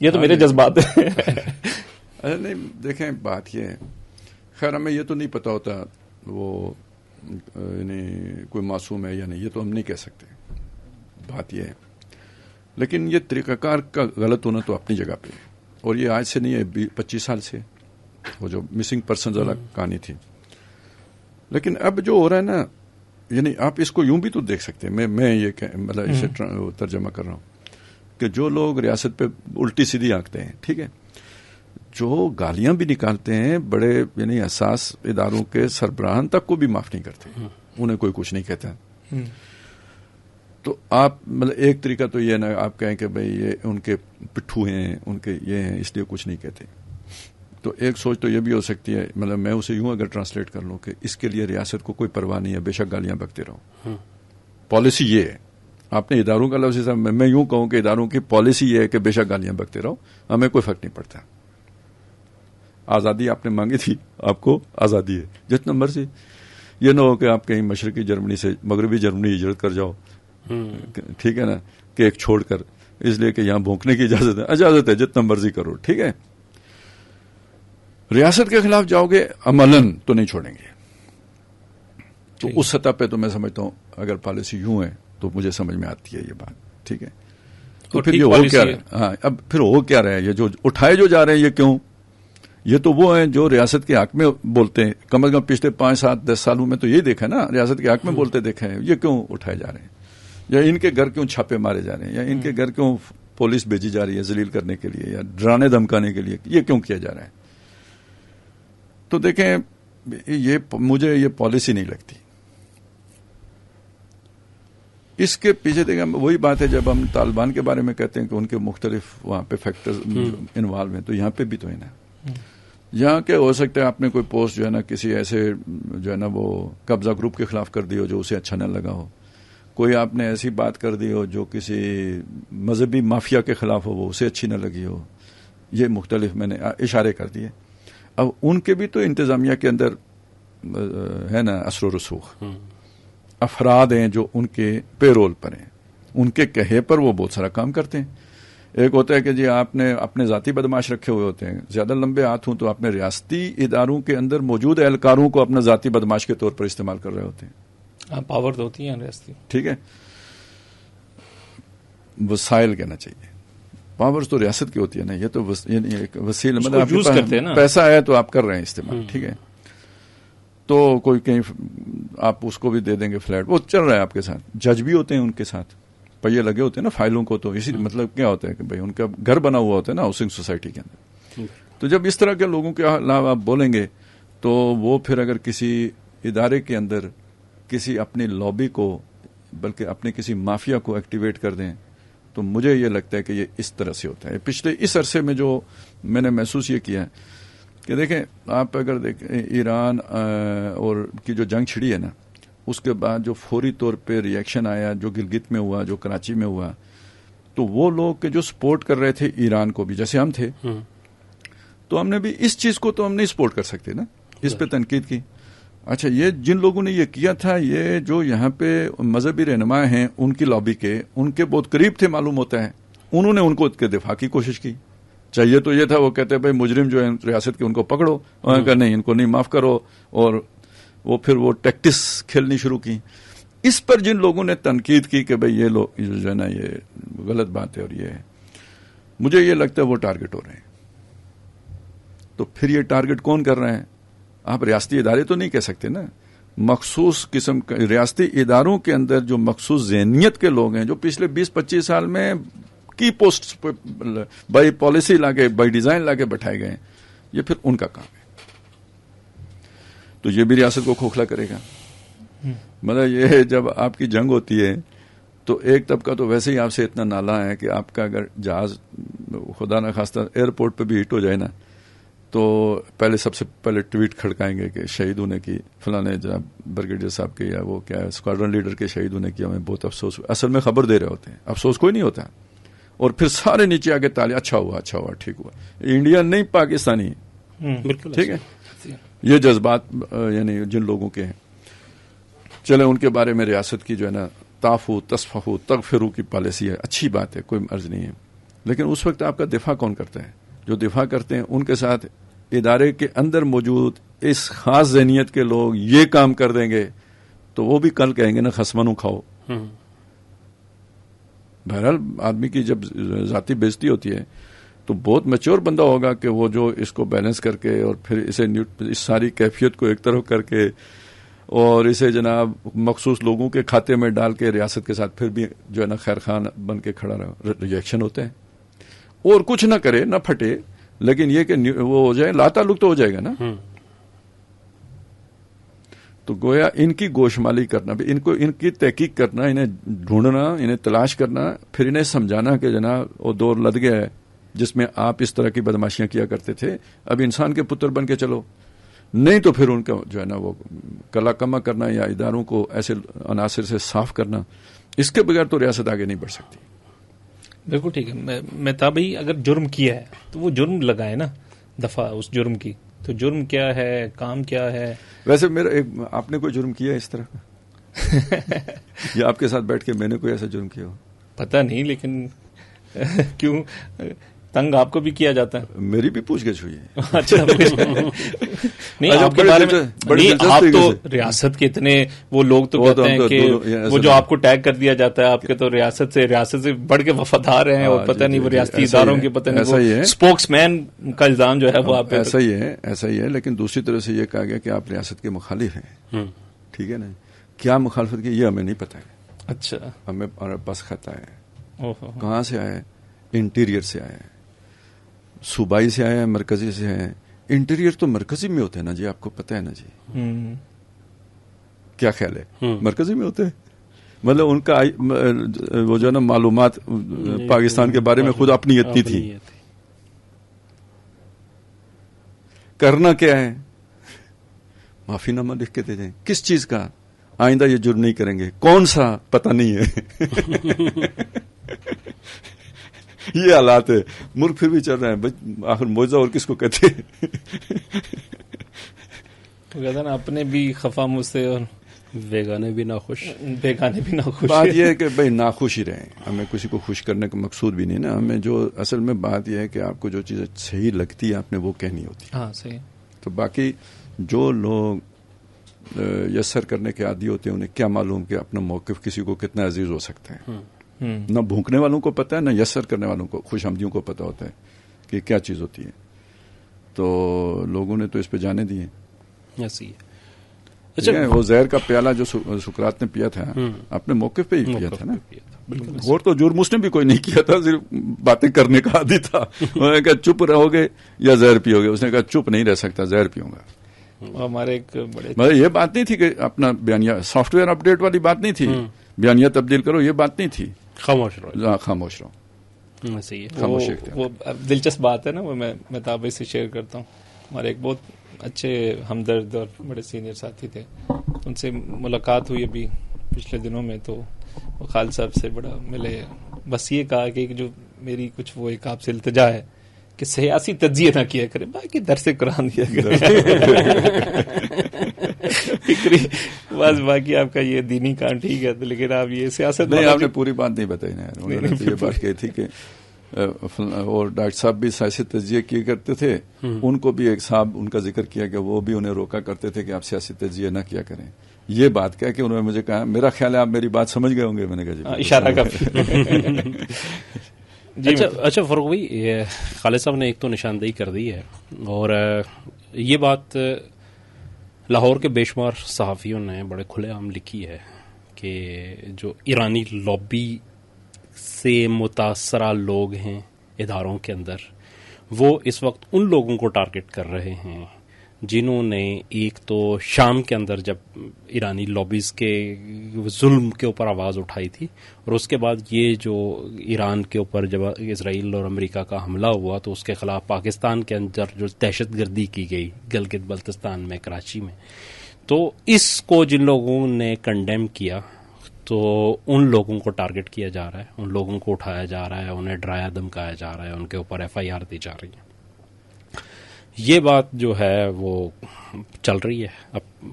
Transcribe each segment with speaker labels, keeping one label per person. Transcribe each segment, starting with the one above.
Speaker 1: یہ تو میرے جذبات ہیں.
Speaker 2: نہیں دیکھیں بات یہ ہے، خیر ہمیں یہ تو نہیں پتا ہوتا وہ یعنی کوئی معصوم ہے یا نہیں، یہ تو ہم نہیں کہہ سکتے، بات یہ ہے. لیکن یہ طریقہ کار کا غلط ہونا تو اپنی جگہ پہ ہے، اور یہ آج سے نہیں ہے، 25 سال سے وہ جو مسنگ پرسنز والا کہانی تھی. لیکن اب جو ہو رہا ہے نا، یعنی آپ اس کو یوں بھی تو دیکھ سکتے ہیں، میں یہ مطلب اسے ترجمہ کر رہا ہوں کہ جو لوگ ریاست پہ الٹی سیدھی آنکھتے ہیں، ٹھیک ہے، جو گالیاں بھی نکالتے ہیں، بڑے یعنی حساس اداروں کے سربراہان تک کو بھی معاف نہیں کرتے، انہیں کوئی کچھ نہیں کہتا. تو آپ مطلب ایک طریقہ تو یہ نا آپ کہیں کہ بھئی یہ ان کے پٹھو ہیں، ان کے یہ ہیں، اس لیے کچھ نہیں کہتے. تو ایک سوچ تو یہ بھی ہو سکتی ہے، مطلب میں اسے یوں اگر ٹرانسلیٹ کر لوں کہ اس کے لیے ریاست کو کوئی پرواہ نہیں ہے، بے شک گالیاں بکتے رہو. پالیسی یہ ہے، آپ نے اداروں کا لفظ میں یوں کہوں کہ اداروں کی پالیسی یہ ہے کہ بے شک گالیاں بکتے رہو، ہمیں کوئی فرق نہیں پڑتا. آزادی آپ نے مانگی تھی، آپ کو آزادی ہے جتنا مرضی. یہ نہ ہو کہ آپ کہیں مشرقی جرمنی سے مغربی جرمنی ہجرت کر جاؤ، ٹھیک ہے نا، کہ ایک چھوڑ کر، اس لیے کہ یہاں بھونکنے کی اجازت ہے جتنا مرضی کرو، ٹھیک ہے. ریاست کے خلاف جاؤ گے عملاً تو نہیں چھوڑیں گے. تو اس سطح پہ تو میں سمجھتا ہوں اگر پالیسی یوں ہے تو مجھے سمجھ میں آتی ہے یہ بات، ٹھیک ہے. تو پھر یہ ہو کیا رہا ہے؟ ہاں اب پھر ہو کیا رہا ہے؟ یہ جو اٹھائے جو جا رہے ہیں یہ کیوں؟ یہ تو وہ ہیں جو ریاست کے حق میں بولتے ہیں، کم از کم پچھلے 5 7 10 سالوں میں تو یہی دیکھا نا، ریاست کے حق میں بولتے دیکھا ہے. یہ کیوں اٹھائے جا رہے ہیں؟ یا ان کے گھر کیوں چھاپے مارے جا رہے ہیں؟ یا ان کے گھر کیوں پولیس بھیجی جا رہی ہے ذلیل کرنے کے لیے یا ڈرانے دھمکانے کے لیے؟ یہ کیوں کیا جا رہا ہے؟ تو دیکھیں یہ مجھے یہ پالیسی نہیں لگتی. اس کے پیچھے دیکھیں وہی بات ہے جب ہم طالبان کے بارے میں کہتے ہیں کہ ان کے مختلف وہاں پہ فیکٹرز انوالو ہیں، تو یہاں پہ بھی تو ہے نا. یہاں کہ ہو سکتا ہے آپ نے کوئی پوسٹ جو ہے نا کسی ایسے جو ہے نا وہ قبضہ گروپ کے خلاف کر دی ہو جو اسے اچھا نہ لگا ہو، کوئی آپ نے ایسی بات کر دی ہو جو کسی مذہبی مافیا کے خلاف ہو وہ اسے اچھی نہ لگی ہو. یہ مختلف میں نے اشارے کر دیے. اب ان کے بھی تو انتظامیہ کے اندر ہے نا اثر و رسوخ، افراد ہیں جو ان کے پے رول پر ہیں، ان کے کہے پر وہ بہت سارا کام کرتے ہیں. ایک ہوتا ہے کہ جی آپ نے اپنے ذاتی بدماش رکھے ہوئے ہوتے ہیں، زیادہ لمبے ہاتھ ہوں تو اپنے ریاستی اداروں کے اندر موجود اہلکاروں کو اپنا ذاتی بدماش کے طور پر استعمال کر رہے ہوتے ہیں.
Speaker 1: پاور تو ہوتی ہیں ریاستی،
Speaker 2: ٹھیک ہے، وسائل کہنا چاہیے، پاورز تو ریاست کی ہوتی ہے نا. یہ تو وسیلہ مطلب پیسہ ہے تو آپ کر رہے ہیں استعمال، ٹھیک ہے. تو کوئی کہیں آپ اس کو بھی دے دیں گے فلیٹ، وہ چل رہا ہے آپ کے ساتھ. جج بھی ہوتے ہیں ان کے ساتھ، پہیے لگے ہوتے ہیں نا فائلوں کو. تو اسی مطلب کیا ہوتا ہے کہ بھائی ان کا گھر بنا ہوا ہوتا ہے نا ہاؤسنگ سوسائٹی کے اندر. تو جب اس طرح کے لوگوں کے خلاف آپ بولیں گے تو وہ پھر اگر کسی ادارے کے اندر کسی اپنی لابی کو بلکہ اپنے کسی مافیا کو ایکٹیویٹ کر دیں تو مجھے یہ لگتا ہے کہ یہ اس طرح سے ہوتا ہے. پچھلے اس عرصے میں جو میں نے محسوس یہ کیا ہے کہ دیکھیں آپ اگر دیکھیں ایران اور کی جو جنگ چھڑی ہے نا، اس کے بعد جو فوری طور پہ ری ایکشن آیا جو گلگت میں ہوا، جو کراچی میں ہوا، تو وہ لوگ کہ جو سپورٹ کر رہے تھے ایران کو بھی جیسے ہم تھے، تو ہم نے بھی اس چیز کو تو ہم نہیں سپورٹ کر سکتے نا، اس پہ تنقید کی. اچھا یہ جن لوگوں نے یہ کیا تھا، یہ جو یہاں پہ مذہبی رہنما ہیں ان کی لابی کے، ان کے بہت قریب تھے معلوم ہوتا ہے، انہوں نے ان کو کے دفاع کی کوشش کی. چاہیے تو یہ تھا وہ کہتے ہیں بھائی مجرم جو ہے ریاست کے ان کو پکڑو، انہوں نے کہا نہیں ان کو نہیں معاف کرو، اور وہ پھر وہ ٹیکٹس کھیلنی شروع کی. اس پر جن لوگوں نے تنقید کی کہ بھئی یہ لوگ جو ہے نا یہ غلط بات ہے اور یہ ہے، مجھے یہ لگتا ہے وہ ٹارگٹ ہو رہے ہیں. تو پھر یہ ٹارگٹ کون کر رہے ہیں؟ آپ ریاستی ادارے تو نہیں کہہ سکتے نا، مخصوص قسم کا ریاستی اداروں کے اندر جو مخصوص ذہنیت کے لوگ ہیں جو پچھلے 20-25 سال میں کی پوسٹ بائی پالیسی لا کے بائی ڈیزائن لا کے بٹھائے گئے ہیں، یہ پھر ان کا کام ہے. تو یہ بھی ریاست کو کھوکھلا کرے گا. مطلب یہ جب آپ کی جنگ ہوتی ہے تو ایک طبقہ تو ویسے ہی آپ سے اتنا نالا ہے کہ آپ کا اگر جہاز خدا نخواستہ ایئرپورٹ پہ بھی ہٹ ہو جائے نا تو پہلے سب سے پہلے ٹویٹ کھڑکائیں گے کہ شہید ہونے کی فلاں جناب بریگیڈیئر صاحب کے یا وہ کیا اسکواڈرن لیڈر کے شہید ہونے کی ہمیں بہت افسوس. اصل میں خبر دے رہے ہوتے ہیں، افسوس کوئی نہیں ہوتا. اور پھر سارے نیچے آگے تالی اچھا ہوا ٹھیک ہوا. انڈین نہیں پاکستانی، ٹھیک ہے. یہ جذبات یعنی جن لوگوں کے ہیں، چلے ان کے بارے میں ریاست کی جو ہے نا تعفو تصفحو تغفرو کی پالیسی ہے، اچھی بات ہے، کوئی عرض نہیں ہے. لیکن اس وقت آپ کا دفاع کون کرتا ہے؟ جو دفاع کرتے ہیں ان کے ساتھ ادارے کے اندر موجود اس خاص ذہنیت کے لوگ یہ کام کر دیں گے تو وہ بھی کل کہیں گے نا خسمانو کھاؤ. بہرحال آدمی کی جب ذاتی بےزتی ہوتی ہے تو بہت میچور بندہ ہوگا کہ وہ جو اس کو بیلنس کر کے اور پھر اسے اس ساری کیفیت کو ایک طرف کر کے اور اسے جناب مخصوص لوگوں کے کھاتے میں ڈال کے ریاست کے ساتھ پھر بھی جو ہے نا خیر خان بن کے کھڑا رہا. ریئیکشن ہوتے ہیں اور کچھ نہ کرے نہ پھٹے, لیکن یہ کہ وہ ہو جائے لا تعلق تو ہو جائے گا نا. تو گویا ان کی گوشمالی کرنا بھی, ان کی تحقیق کرنا, انہیں ڈھونڈنا, انہیں تلاش کرنا, پھر انہیں سمجھانا کہ جناب وہ دور لد گیا ہے جس میں آپ اس طرح کی بدماشیاں کیا کرتے تھے, اب انسان کے پتر بن کے چلو. نہیں تو پھر ان کا جو ہے نا وہ کلا کما کرنا یا اداروں کو ایسے عناصر سے صاف کرنا, اس کے بغیر تو ریاست آگے نہیں بڑھ سکتی.
Speaker 1: بالکل ٹھیک ہے. میں تھا بھائی اگر جرم کیا ہے تو وہ جرم لگائے نا دفعہ اس جرم کی, تو جرم کیا ہے, کام کیا ہے.
Speaker 2: ویسے میرا آپ نے کوئی جرم کیا ہے اس طرح کا یا آپ کے ساتھ بیٹھ کے میں نے کوئی ایسا جرم کیا ہو؟
Speaker 1: پتہ نہیں, لیکن کیوں تنگ آپ کو بھی کیا جاتا ہے؟
Speaker 2: میری بھی پوچھ گچھ ہوئی ہے.
Speaker 1: اچھا نہیں, آپ کے بارے میں آپ تو ریاست کے اتنے وہ لوگ تو کہتے ہیں کہ وہ جو آپ کو ٹیگ کر دیا جاتا ہے آپ کے تو ریاست سے بڑھ کے وفادار ہیں اور پتہ نہیں وہ ریاستی اداروں کے پتہ نہیں اسپوکس مین کا الزام جو ہے وہ آپ.
Speaker 2: ایسا ہی ہے لیکن دوسری طرف سے یہ کہا گیا کہ آپ ریاست کے مخالف ہیں. ٹھیک ہے نا, کیا مخالفت کی یہ ہمیں نہیں پتا ہے.
Speaker 1: اچھا,
Speaker 2: ہمیں بس خطا ہے. کہاں سے آیا ہے؟ انٹیریئر سے آیا ہے, صوبائی سے آیا ہے, مرکزی سے آیا ہے. انٹیریئر تو مرکزی میں ہوتے ہیں نا جی, آپ کو پتہ ہے نا جی. کیا خیال ہے؟ مرکزی میں ہوتے ہیں. مطلب ان کا وہ جو ہے نا معلومات پاکستان کے بارے میں خود اپنی اتنی تھی. کرنا کیا ہے؟ معافی نامہ لکھ کے دے دیں. کس چیز کا؟ آئندہ یہ جرم نہیں کریں گے. کون سا پتہ نہیں ہے. یہ حالات ہے. ملک پھر بھی چل رہا ہے. آخر معجزہ اور کس کو کہتے ہیں؟
Speaker 1: کہتے نا اپنے بھی خفا مجھ سے اور
Speaker 3: بیگانے بھی ناخوش.
Speaker 2: بات یہ ہے کہ بھائی ناخوش ہی رہیں. ہمیں کسی کو خوش کرنے کا مقصود بھی نہیں نا. ہمیں جو اصل میں بات یہ ہے کہ آپ کو جو چیز صحیح لگتی ہے آپ نے وہ کہنی ہوتی ہے.
Speaker 1: ہاں صحیح.
Speaker 2: تو باقی جو لوگ یسر کرنے کے عادی ہوتے ہیں انہیں کیا معلوم کہ اپنا موقف کسی کو کتنا عزیز ہو سکتا ہے. نہ بھونکنے والوں کو پتہ ہے نہ یسر کرنے والوں کو, خوش آمدیوں کو پتہ ہوتا ہے کہ کیا چیز ہوتی ہے. تو لوگوں نے تو اس پہ جانے دیے.
Speaker 3: ایسی ہے.
Speaker 2: اچھا, وہ زہر کا پیالہ جو سقراط نے پیا تھا اپنے موقف پہ ہی پیا تھا نا. اور تو جرم اس نے بھی کوئی نہیں کیا تھا, صرف باتیں کرنے کا عادی تھا. انہوں نے کہا چپ رہو گے یا زہر پیو گے. اس نے کہا چپ نہیں رہ سکتا, زہر پیوں گا.
Speaker 1: ہمارے ایک بڑے
Speaker 2: مطلب یہ بات نہیں تھی کہ اپنا بیانیہ سافٹ ویئر اپڈیٹ والی بات نہیں تھی, بیانیہ تبدیل کرو, یہ بات نہیں تھی.
Speaker 3: خاموش رہو.
Speaker 2: خاموش رہو.
Speaker 3: صحیح ہے.
Speaker 1: وہ دلچسپ بات ہے نا, وہ میں تابع سے شیئر کرتا ہوں. ہمارے ایک بہت اچھے ہمدرد اور بڑے سینئر ساتھی تھے, ان سے ملاقات ہوئی ابھی پچھلے دنوں میں. تو وہ خالد صاحب سے بڑا ملے, بس یہ کہا کہ جو میری کچھ وہ ایک آپ سے التجا ہے کہ سیاسی تجزیہ نہ کیا کرے, باقی درس قرآن دیا کرے. فکری بس, باقی آپ کا یہ دینی کام ٹھیک ہے, لیکن آپ یہ سیاست
Speaker 2: نہیں. آپ نے پوری بات نہیں بتائی نا. انہوں نے یہ بات کہی تھی کہ اور ڈاکٹر صاحب بھی سیاسی تجزیہ کیا کرتے تھے. ان کو بھی ایک صاحب ان کا ذکر کیا کہ وہ بھی انہیں روکا کرتے تھے کہ آپ سیاسی تجزیہ نہ کیا کریں. یہ بات کہہ کہ انہوں نے مجھے کہا میرا خیال ہے آپ میری بات سمجھ گئے ہوں گے. میں نے کہا جی
Speaker 1: اشارہ کر.
Speaker 3: اچھا فاروق بھائی, خالد صاحب نے ایک تو نشاندہی کر دی ہے, اور یہ بات لاہور کے بے شمار صحافیوں نے بڑے کھلے عام لکھی ہے کہ جو ایرانی لابی سے متاثرہ لوگ ہیں اداروں کے اندر, وہ اس وقت ان لوگوں کو ٹارگٹ کر رہے ہیں جنہوں نے ایک تو شام کے اندر جب ایرانی لابیز کے ظلم کے اوپر آواز اٹھائی تھی, اور اس کے بعد یہ جو ایران کے اوپر جب اسرائیل اور امریکہ کا حملہ ہوا تو اس کے خلاف پاکستان کے اندر جو دہشت گردی کی گئی گلگت بلتستان میں, کراچی میں, تو اس کو جن لوگوں نے کنڈیم کیا تو ان لوگوں کو ٹارگٹ کیا جا رہا ہے, ان لوگوں کو اٹھایا جا رہا ہے, انہیں ڈرایا دھمکایا جا رہا ہے, ان کے اوپر FIR دی جا رہی ہے. یہ بات جو ہے وہ چل رہی ہے. اب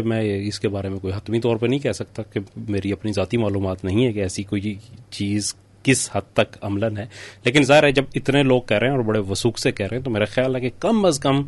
Speaker 3: میں اس کے بارے میں کوئی حتمی طور پہ نہیں کہہ سکتا کہ میری اپنی ذاتی معلومات نہیں ہے کہ ایسی کوئی چیز کس حد تک عملاً ہے. لیکن ظاہر ہے جب اتنے لوگ کہہ رہے ہیں اور بڑے وثوق سے کہہ رہے ہیں تو میرا خیال ہے کہ کم از کم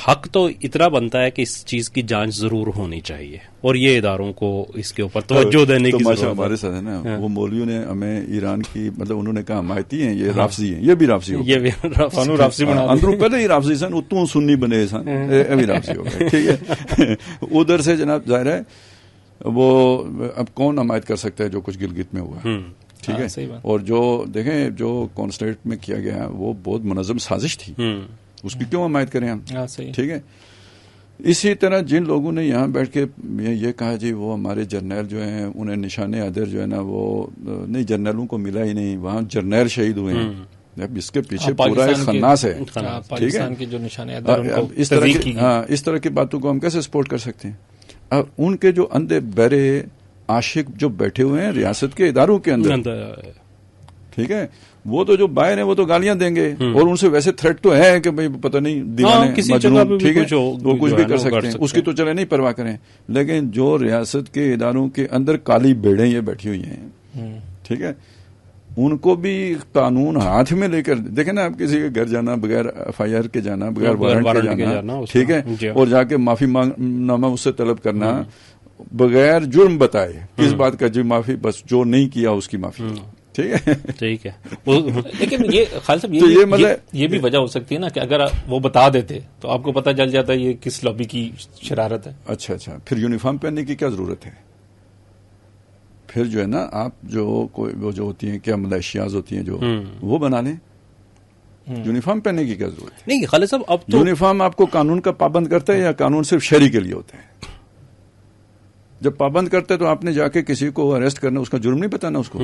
Speaker 3: حق تو اتنا بنتا ہے کہ اس چیز کی جانچ ضرور ہونی چاہیے اور یہ اداروں کو اس کے اوپر توجہ دینے کی ضرورت ہے.
Speaker 2: ہمارے ساتھ ہے نا وہ مولویوں نے ہمیں ایران کی مطلب انہوں نے کہا حمایتی ہیں یہ رافضی ہیں, یہ بھی رافضی ہو گئے, اندروں پہلے ہی رافضی سن اتوں سنی بنے سن ابھی رافضی ہو گئے. ٹھیک ہے, ادھر سے جناب ظاہر ہے وہ اب کون حمایت کر سکتا ہے جو کچھ گلگت میں ہوا. ٹھیک ہے, اور جو دیکھیں جو کانسٹیٹ میں کیا گیا وہ بہت منظم سازش تھی, اس کی کیوں حمایت کریں ہم. ٹھیک ہے, اسی طرح جن لوگوں نے یہاں بیٹھ کے یہ کہا جی وہ ہمارے جرنیل جو ہیں انہیں نشان عدر جو ہے نا وہ نہیں, جرنیلوں کو ملا ہی نہیں, وہاں جرنیل شہید ہوئے ہیں. اس کے پیچھے پورا ایک خناس ہے. ٹھیک ہے, اس طرح کی باتوں کو ہم کیسے سپورٹ کر سکتے ہیں. اب ان کے جو اندھے بہرے عاشق جو بیٹھے ہوئے ہیں ریاست کے اداروں کے اندر, ٹھیک ہے, وہ تو جو باہر ہیں وہ تو گالیاں دیں گے اور ان سے ویسے تھریٹ تو ہے کہ بھائی پتہ نہیں دیوانے مجنون, ٹھیک ہے, وہ کچھ بھی کر سکتے ہیں, اس کی تو چلے نہیں پرواہ کریں. لیکن جو ریاست کے اداروں کے اندر کالی بھیڑیں یہ بیٹھی ہوئی ہیں, ٹھیک ہے, ان کو بھی قانون ہاتھ میں لے کر دیکھیں نا, آپ کسی کے گھر جانا بغیر ایف آئی آر کے جانا, بغیر وارنٹ کے جانا, ٹھیک ہے, اور جا کے معافی نامہ اس سے طلب کرنا بغیر جرم بتائے کس بات کا جی معافی, بس جو نہیں کیا اس کی معافی. ٹھیک ہے,
Speaker 3: ٹھیک ہے.
Speaker 1: لیکن یہ خالد صاحب یہ بھی وجہ ہو سکتی ہے نا کہ اگر وہ بتا دیتے تو آپ کو پتہ چل جاتا ہے یہ کس لابی کی شرارت ہے.
Speaker 2: اچھا, پھر یونیفارم پہننے کی کیا ضرورت ہے. پھر جو ہے نا آپ جو وہ جو ہوتی ہیں کیا ملیشیاز ہوتی ہیں جو وہ بنا لیں, یونیفارم پہننے کی کیا ضرورت ہے.
Speaker 3: نہیں خالد صاحب, اب
Speaker 2: یونیفارم آپ کو قانون کا پابند کرتا ہے یا قانون صرف شہری کے لیے ہوتا ہے. جب پابند کرتا ہے تو آپ نے جا کے کسی کو اریسٹ کرنا, اس کا جرم نہیں بتانا اس کو.